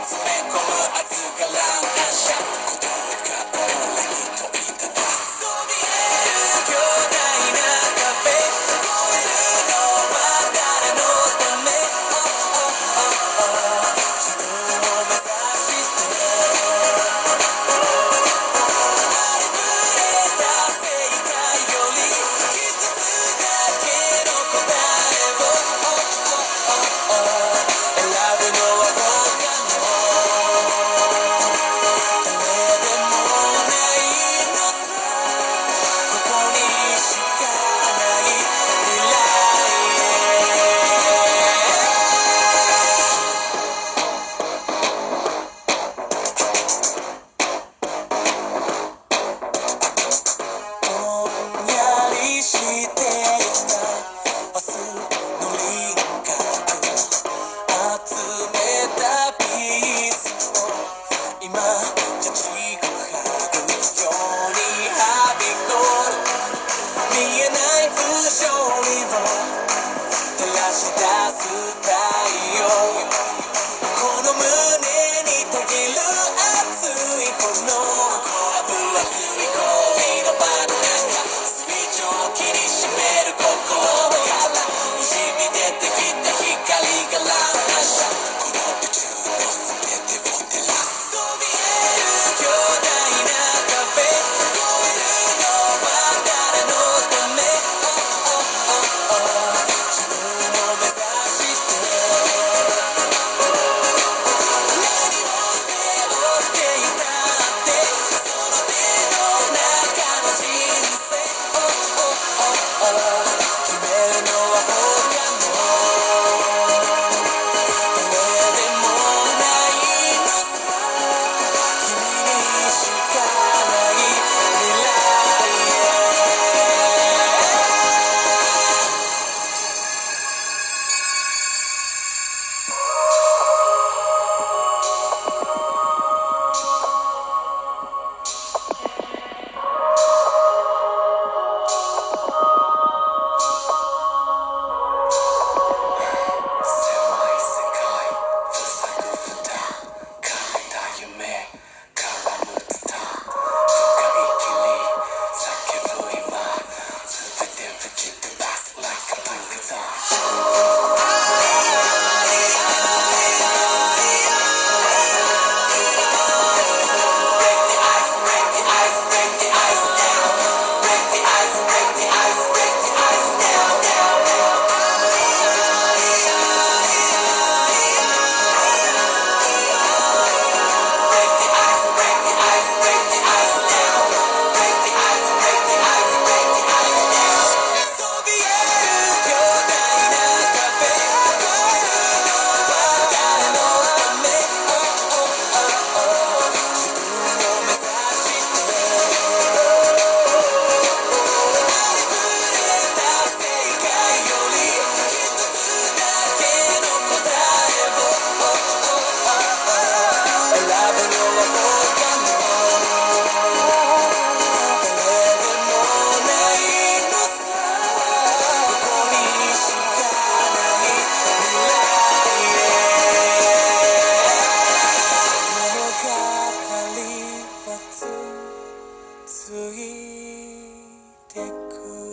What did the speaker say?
詰め込む熱がらん反射鼓動が俺に問いただそびえる巨大な壁越えるのは誰のため自分を目指してありふれた世界より一つだけの答えを選ぶのは他の誰でもないのさここにしかない未来ぼんやりしていた明日の輪郭集めたピースを今じゃちぐはぐようにはびこる見えない不条理を照らし出す太陽この胸にたぎる熱い炎分厚い氷の真ん中水蒸気に占める心からにじみ出てきた光が乱射この宇宙の全てを照らすそびえる巨大な壁越えるのは誰のため自分を目指して何を背負っていたってその手の中の人生決めるのは他の誰でもないのさ君にしかない未来狭い世界塞ぐ蓋枯れた夢絡むツタ深い霧叫ぶ今全て吹き飛ばす like a phantom Break the ice, break the ice, break the ice down Break the ice, break the ice, break the ice down Break the ice, break the ice, break the ice down Break the ice, break the ice, break the ice down そびえる巨大な壁越えるのは誰のため自分を目指してありふれた世界より一つだけの答えを選ぶのは他の誰でもないのさここにしかない未来物語は続いてく